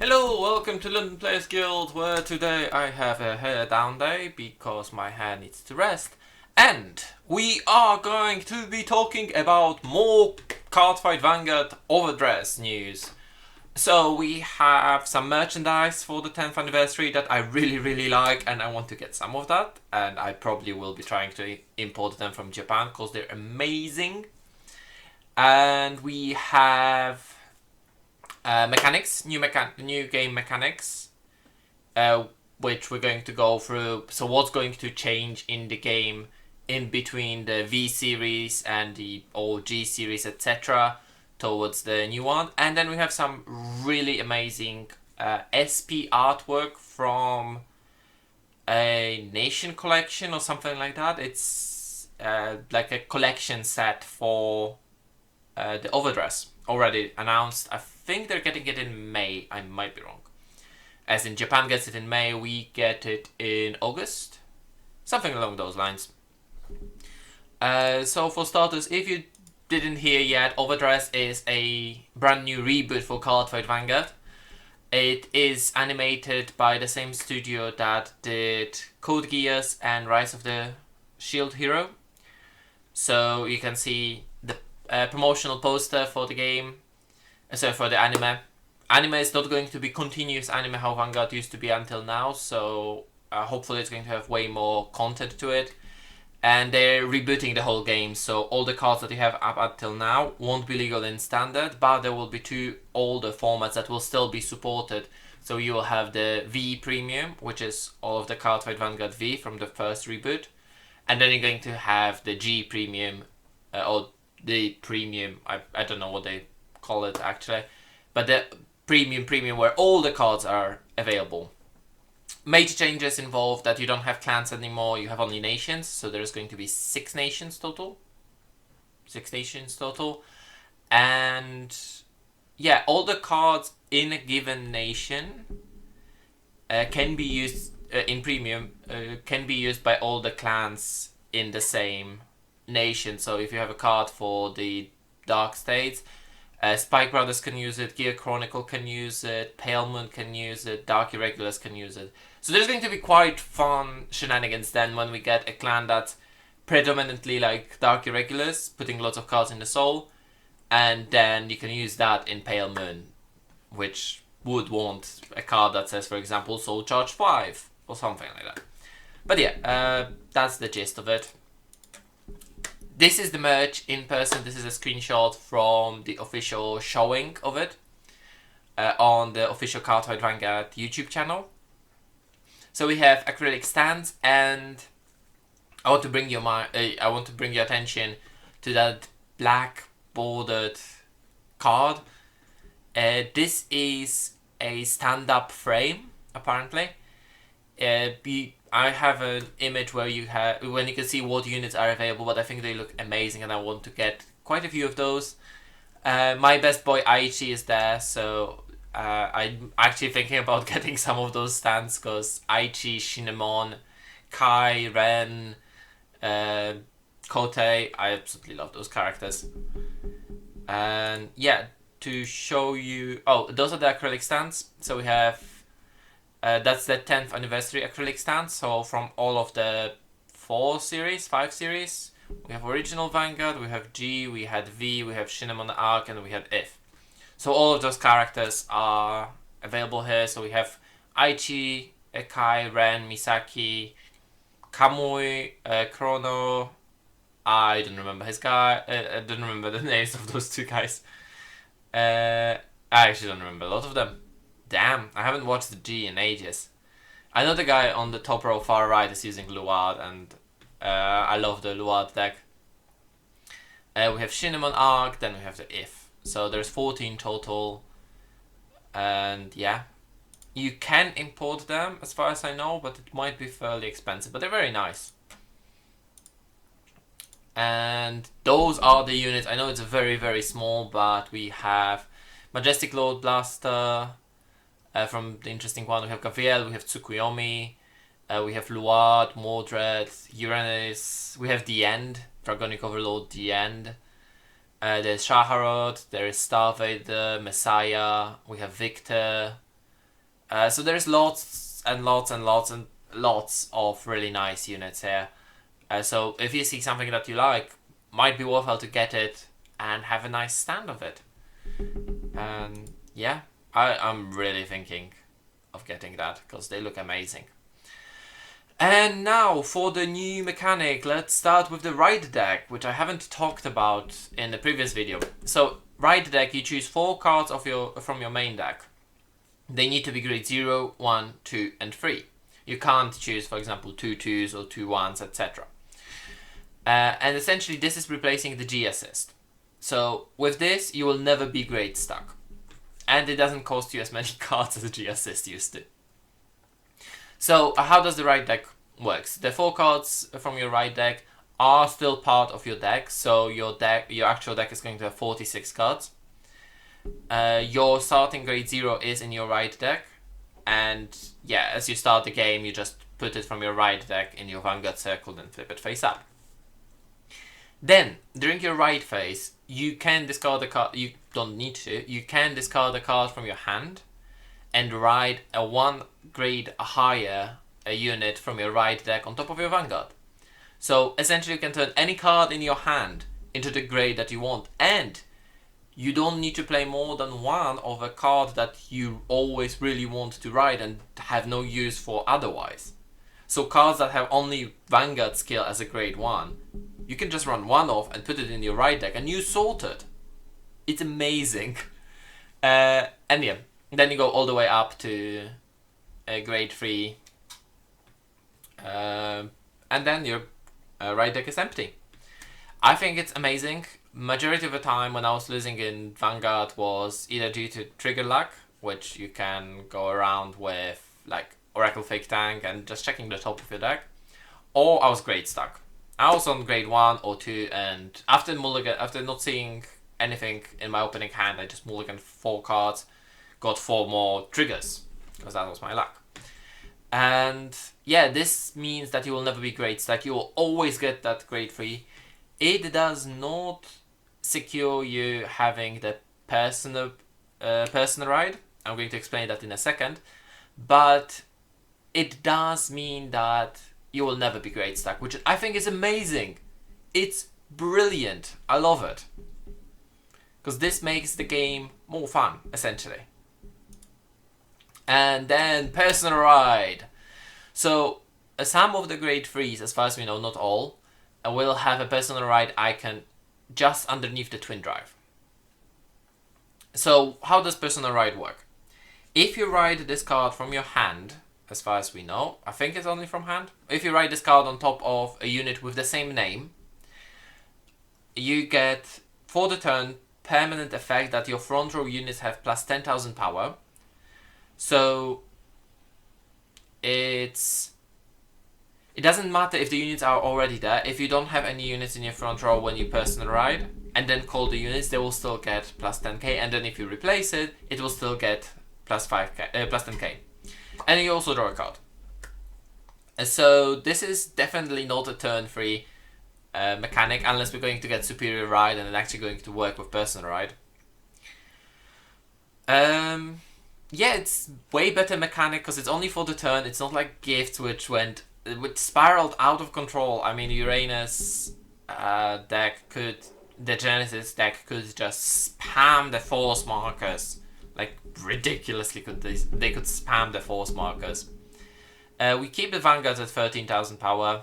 Hello, welcome to London Players Guild, where today I have a hair down day because my hair needs to rest. And we are going to be talking about more Cardfight Vanguard OverDress news. So we have some merchandise for the 10th anniversary that I really like, and I want to get some of that. And I probably will be trying to import them from Japan because they're amazing. And we have mechanics, new game mechanics, which we're going to go through. So what's going to change in the game in between the V series and the old G series, etc., towards the new one. And then we have some really amazing SP artwork from a Nation collection or something like that. It's like a collection set for the OverDress, already announced. I think they're getting it in May. I might be wrong. As in Japan gets it in May, we get it in August. Something along those lines. So for starters, if you didn't hear yet, OverDress is a brand new reboot for Cardfight Vanguard. It is animated by the same studio that did Code Geass and Rise of the Shield Hero. So you can see the promotional poster for the game, for the anime. Anime is not going to be continuous anime how Vanguard used to be until now, so hopefully it's going to have way more content to it. And they're rebooting the whole game, so all the cards that you have up until now won't be legal in standard, but there will be two older formats that will still be supported. So you will have the V Premium, which is all of the Cardfight Vanguard V from the first reboot, and then you're going to have the G Premium, or the Premium, I don't know what they call it actually, but the Premium where all the cards are available. Major changes involve that you don't have clans anymore, you have only nations, so there's going to be 6 nations total. And yeah, all the cards in a given nation can be used in Premium, can be used by all the clans in the same nation. So if you have a card for the Dark States, Spike Brothers can use it, Gear Chronicle can use it, Pale Moon can use it, Dark Irregulars can use it. So there's going to be quite fun shenanigans then when we get a clan that's predominantly like Dark Irregulars, putting lots of cards in the soul, and then you can use that in Pale Moon, which would want a card that says, for example, Soul Charge 5, or something like that. But yeah, that's the gist of it. This is the merch in person. This is a screenshot from the official showing of it on the official Cardfight Vanguard YouTube channel. So we have Acrylic Stands, and I want to bring your attention to that black bordered card. This is a stand-up frame, apparently. I have an image where you can see what units are available, but I think they look amazing and I want to get quite a few of those. My best boy Aichi is there, so I'm actually thinking about getting some of those stands because Aichi, Shinemon, Kai, Ren, Kotei, I absolutely love those characters. And yeah, to show you, those are the acrylic stands. So we have that's the 10th anniversary acrylic stand. So from all of the 5 series, we have original Vanguard, we have G, we had V, we have Shinemon Arc, and we had If. So all of those characters are available here. So we have Aichi, Ekai, Ren, Misaki, Kamui, Chrono. I don't remember his guy. I don't remember the names of those two guys. I actually don't remember a lot of them. Damn, I haven't watched the G in ages. I know the guy on the top row far right is using Luard, and I love the Luard deck. We have Shinemon Arc, then we have the If. So there's 14 total. And yeah, you can import them as far as I know, but it might be fairly expensive. But they're very nice. And those are the units. I know it's very, very small, but we have Majestic Lord Blaster. From the interesting one, we have Gabriel, we have Tsukuyomi, we have Luard, Mordred, Uranus, we have The End, Dragonic Overlord, The End. There's Shaharod, there is Star Vader, Messiah, we have Victor, So there's lots and lots and lots and lots of really nice units here. So if you see something that you like, might be worthwhile to get it and have a nice stand of it. And yeah, I'm really thinking of getting that because they look amazing. And now for the new mechanic, let's start with the ride deck, which I haven't talked about in the previous video. So ride deck, you choose 4 cards from your main deck. They need to be grade 0, 1, 2 and 3. You can't choose, for example, 2 2s or 2 1s, etc. And essentially this is replacing the G assist. So with this, you will never be grade stuck. And it doesn't cost you as many cards as the G assist used to. So how does the ride deck works? The 4 cards from your ride deck are still part of your deck. So your actual deck is going to have 46 cards. Your starting grade 0 is in your ride deck. And yeah, as you start the game, you just put it from your ride deck in your Vanguard circle and flip it face up. Then, during your ride phase, you can discard a card. You don't need to. You can discard a card from your hand and ride a 1 grade higher unit from your ride deck on top of your Vanguard. So essentially you can turn any card in your hand into the grade that you want, and you don't need to play more than 1 of a card that you always really want to ride and have no use for otherwise. So cards that have only Vanguard skill as a grade 1, you can just run 1 off and put it in your ride deck and you sorted. It's amazing. And yeah, then you go all the way up to grade 3. And then your ride deck is empty. I think it's amazing. Majority of the time when I was losing in Vanguard was either due to trigger luck, which you can go around with like Oracle Fake Tank and just checking the top of your deck, or I was grade stuck. I was on grade 1 or 2, and after not seeing anything in my opening hand, I just mulliganed 4 cards, got 4 more triggers, because that was my luck. And yeah, this means that you will never be grade stuck. You will always get that grade 3. It does not secure you having the personal ride. I'm going to explain that in a second. But it does mean that you will never be grade stuck, which I think is amazing. It's brilliant. I love it. Because this makes the game more fun, essentially. And then personal ride. So some of the grade 3s, as far as we know, not all, will have a personal ride icon just underneath the twin drive. So how does personal ride work? If you ride this card from your hand, as far as we know, I think it's only from hand. If you ride this card on top of a unit with the same name, you get, for the turn, permanent effect that your front row units have plus 10,000 power. So it doesn't matter if the units are already there. If you don't have any units in your front row when you personal ride and then call the units, they will still get plus 10k, and then if you replace it, it will still get plus 10k. And you also draw a card. So this is definitely not a turn 3 mechanic, unless we're going to get superior ride and then actually going to work with personal ride. Yeah, it's way better mechanic because it's only for the turn. It's not like Gifts, which spiraled out of control. I mean, Uranus the Genesis deck could just spam the force markers. Like, ridiculously they could spam the force markers. We keep the Vanguards at 13,000 power.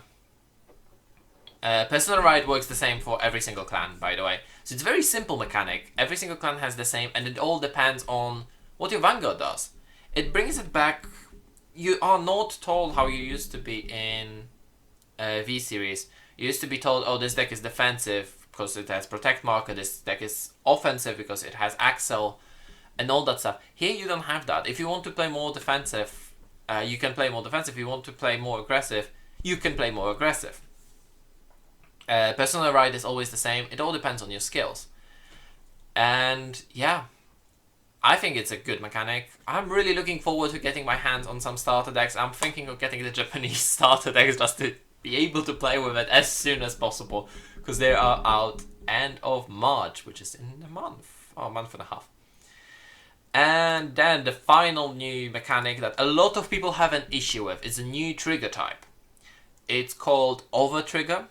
Personal Ride works the same for every single clan, by the way. So it's a very simple mechanic. Every single clan has the same, and it all depends on what your Vanguard does. It brings it back. You are not told how you used to be in V-Series. You used to be told, oh, this deck is defensive because it has Protect Marker. This deck is offensive because it has Axel, and all that stuff. Here you don't have that. If you want to play more defensive, you can play more defensive. If you want to play more aggressive, you can play more aggressive. Personal Ride is always the same. It all depends on your skills. And yeah, I think it's a good mechanic. I'm really looking forward to getting my hands on some starter decks. I'm thinking of getting the Japanese starter decks just to be able to play with it as soon as possible, because they are out end of March, which is in a month, or a month and a half. And then the final new mechanic that a lot of people have an issue with is a new trigger type. It's called over trigger.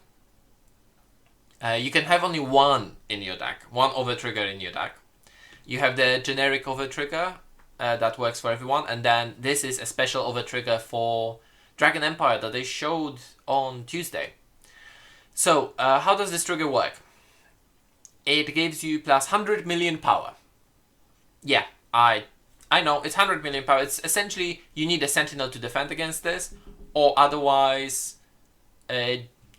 You can have only one in your deck, one over trigger in your deck. You have the generic over trigger that works for everyone, and then this is a special over trigger for Dragon Empire that they showed on Tuesday. So, how does this trigger work? It gives you plus 100 million power. Yeah, I know, it's 100 million power. It's essentially, you need a sentinel to defend against this, or otherwise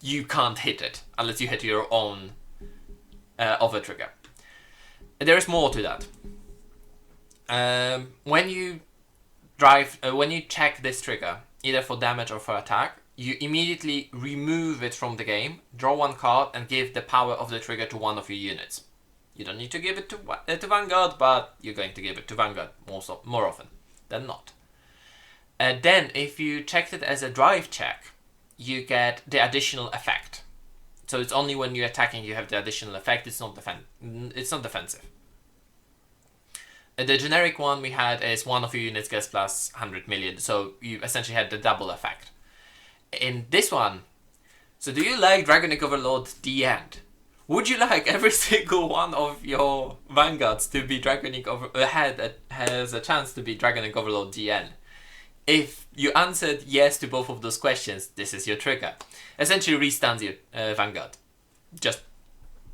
you can't hit it, unless you hit your own over trigger. There is more to that. When you check this trigger, either for damage or for attack, you immediately remove it from the game, draw one card, and give the power of the trigger to one of your units. You don't need to give it to Vanguard, but you're going to give it to Vanguard more often than not. Then, if you checked it as a drive check, you get the additional effect. So it's only when you're attacking you have the additional effect. It's not defensive. The generic one we had is one of your units gets plus 100 million, so you essentially had the double effect. In this one, so do you like Dragonic Overlord the end? Would you like every single one of your Vanguards to be Dragonic has a chance to be Dragonic Overlord the end? If you answered yes to both of those questions, this is your trigger. Essentially restand your Vanguard. Just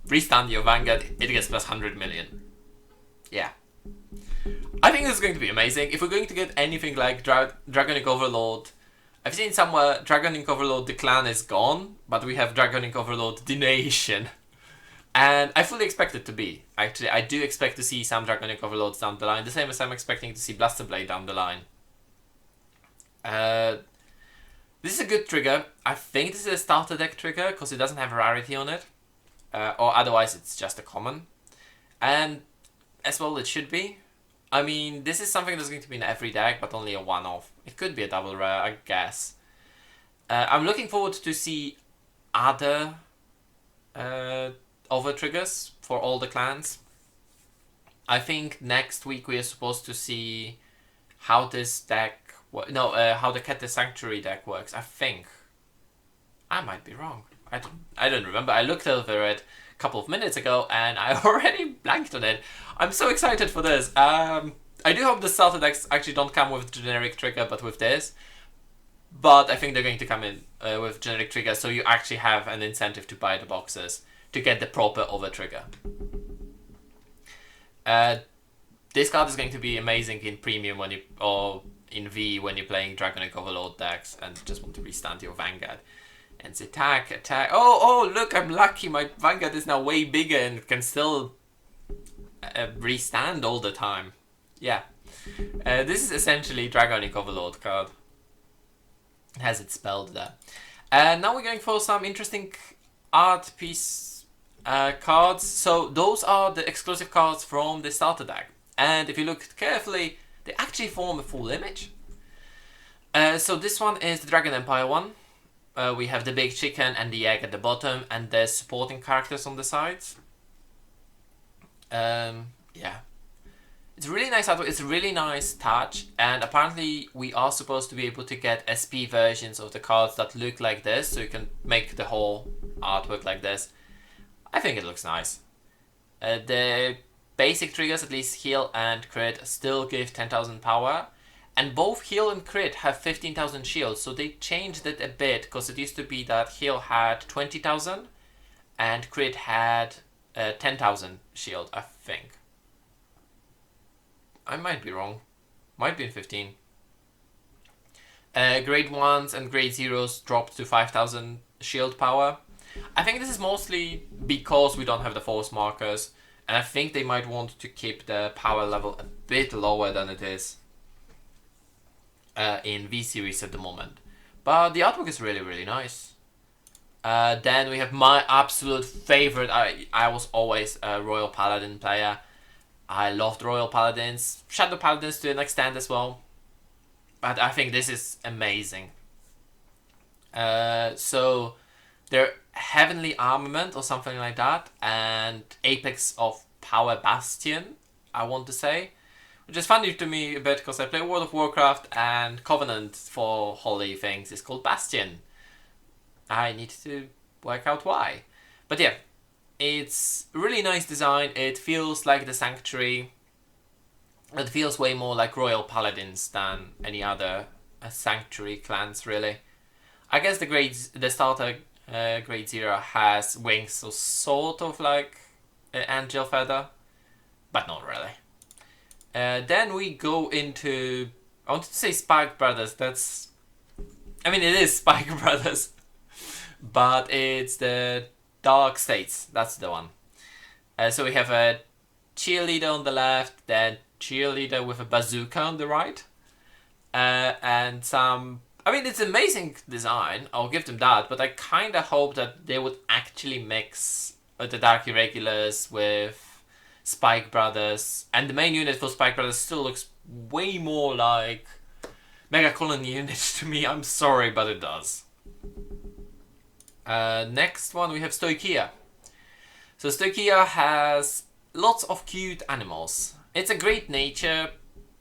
restand your Vanguard, it gets plus 100 million. Yeah. I think this is going to be amazing. If we're going to get anything like Dragonic Overlord, I've seen somewhere Dragonic Overlord the clan is gone, but we have Dragonic Overlord the nation. And I fully expect it to be. Actually, I do expect to see some Dragonic Overlords down the line, the same as I'm expecting to see Blaster Blade down the line. This is a good trigger. I think this is a starter deck trigger, because it doesn't have a rarity on it. Or otherwise it's just a common. And as well it should be. I mean, this is something that's going to be in every deck, but only a one-off. It could be a double rare, I guess. I'm looking forward to see other over triggers for all the clans. I think next week we are supposed to see how this deck... how the Cat the Sanctuary deck works. I think. I might be wrong. I don't remember. I looked over it a couple of minutes ago and I already blanked on it. I'm so excited for this. I do hope the starter decks actually don't come with generic trigger, but with this. But I think they're going to come in with generic trigger, so you actually have an incentive to buy the boxes to get the proper over trigger. This card is going to be amazing in premium or in V when you're playing Dragonic Overlord decks and just want to restand your Vanguard. And it's attack. Oh, look, I'm lucky. My Vanguard is now way bigger and can still restand all the time. Yeah. This is essentially Dragonic Overlord card. It has it spelled there. Now we're going for some interesting art piece cards. So those are the exclusive cards from the starter deck. And if you look carefully, they actually form a full image. So this one is the Dragon Empire one. We have the big chicken and the egg at the bottom, and there's supporting characters on the sides. Yeah. It's really nice artwork, it's a really nice touch, and apparently we are supposed to be able to get SP versions of the cards that look like this, so you can make the whole artwork like this. I think it looks nice. The basic triggers, at least heal and crit, still give 10,000 power, and both heal and crit have 15,000 shields, so they changed it a bit, because it used to be that heal had 20,000 and crit had 10,000 shield, I think. I might be wrong. Might be in 15. Grade 1s and grade 0s dropped to 5,000 shield power. I think this is mostly because we don't have the force markers, and I think they might want to keep the power level a bit lower than it is in V-Series at the moment. But the artwork is really, really nice. Then we have my absolute favorite. I was always a Royal Paladin player. I loved Royal Paladins, Shadow Paladins to an extent as well. But I think this is amazing. So they're Heavenly Armament or something like that, and Apex of Power Bastion, I want to say, Which is funny to me a bit because I play World of Warcraft and Covenant for holy things is called Bastion. I need to work out why. But yeah, it's a really nice design. It feels like the Sanctuary. It feels way more like Royal Paladins than any other Sanctuary clans, really. I guess the starter Grade 0 has wings, so sort of like an angel feather, but not really. Then we go into, I wanted to say Spike Brothers, I mean it is Spike Brothers, but it's the Dark States, that's the one. So we have a cheerleader on the left, then cheerleader with a bazooka on the right, and some, I mean it's amazing design, I'll give them that, but I kinda hope that they would actually mix the Dark Irregulars with Spike Brothers, and the main unit for Spike Brothers still looks way more like Mega Colony unit to me. I'm sorry, but it does. Next one we have Stokia. So Stokia has lots of cute animals. It's a great nature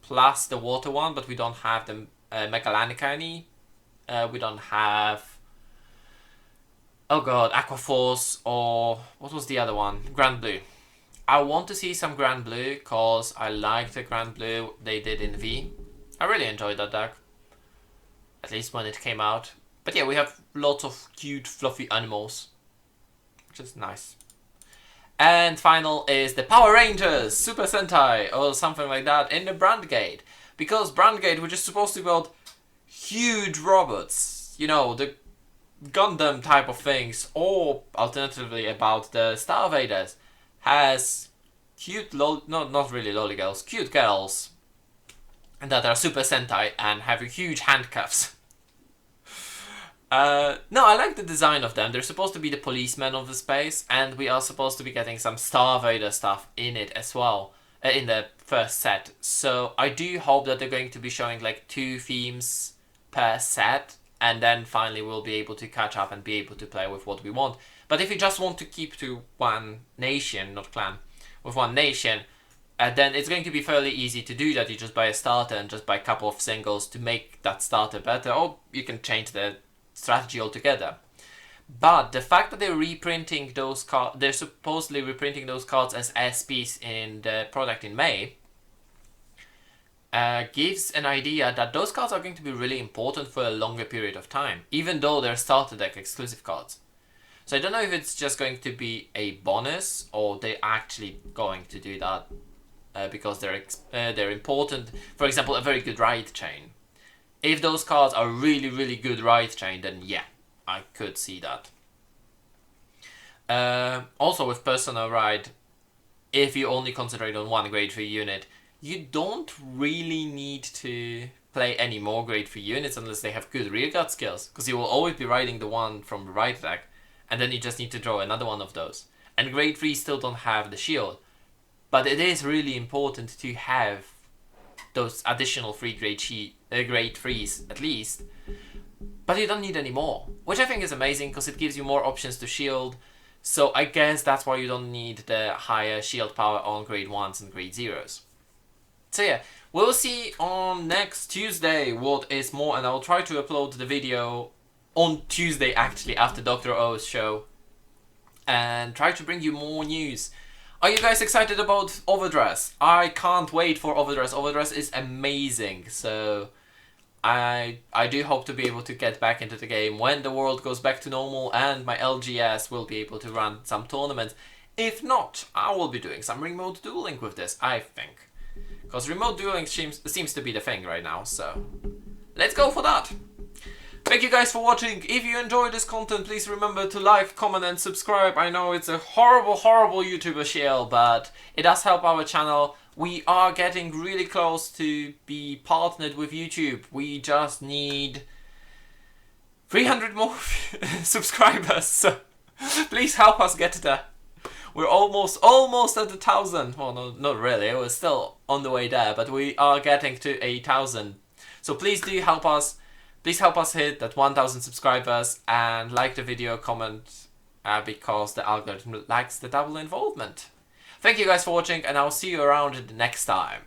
plus the water one, but we don't have the Megalanica any. We don't have, oh god, Aquaforce, or what was the other one? Grand Blue. I want to see some Grand Blue because I like the Grand Blue they did in V. I really enjoyed that deck, at least when it came out. But yeah, we have lots of cute fluffy animals, which is nice. And final is the Power Rangers Super Sentai or something like that in the Brandgate, because Brandgate, which is supposed to build huge robots, you know, the Gundam type of things, or alternatively about the Star Vaders, has cute, not really lolly girls, cute girls that are Super Sentai and have huge handcuffs. No, I like the design of them. They're supposed to be the policemen of the space, and we are supposed to be getting some Star Vader stuff in it as well, in the first set. So I do hope that they're going to be showing like 2 themes per set, and then finally we'll be able to catch up and be able to play with what we want. But if you just want to keep to one nation, not clan, with one nation, then it's going to be fairly easy to do that. You just buy a starter and just buy a couple of singles to make that starter better, or you can change the strategy altogether. But the fact that they're reprinting those cards, they're supposedly reprinting those cards as SPs in the product in May, gives an idea that those cards are going to be really important for a longer period of time, even though they're starter deck exclusive cards. So I don't know if it's just going to be a bonus, or they're actually going to do that because they're important. For example, a very good ride chain. If those cards are really, really good ride chain, then yeah, I could see that. Also with Personal Ride, if you only concentrate on one grade 3 unit, you don't really need to play any more grade 3 units unless they have good rearguard skills, because you will always be riding the one from the right deck, and then you just need to draw another one of those. And grade 3 still don't have the shield, but it is really important to have those additional 3 grade 3s at least, but you don't need any more, which I think is amazing because it gives you more options to shield. So I guess that's why you don't need the higher shield power on grade 1s and grade 0s. So yeah, we'll see on next Tuesday what is more, and I'll try to upload the video on Tuesday actually after Dr. O's show, and try to bring you more news. Are you guys excited about OverDress? I can't wait for OverDress. OverDress is amazing, so I do hope to be able to get back into the game when the world goes back to normal and my LGS will be able to run some tournaments. If not, I will be doing some remote dueling with this, I think. Because remote dueling seems to be the thing right now, so let's go for that. Thank you guys for watching. If you enjoyed this content, please remember to like, comment and subscribe. I know it's a horrible, horrible YouTuber shield, but it does help our channel. We are getting really close to be partnered with YouTube. We just need 300 more subscribers, so please help us get there. We're almost at 1,000. Well, no, not really. We're still on the way there, but we are getting to 1,000. So please do help us. Please help us hit that 1,000 subscribers and like the video, comment, because the algorithm likes the double involvement. Thank you guys for watching, and I'll see you around the next time.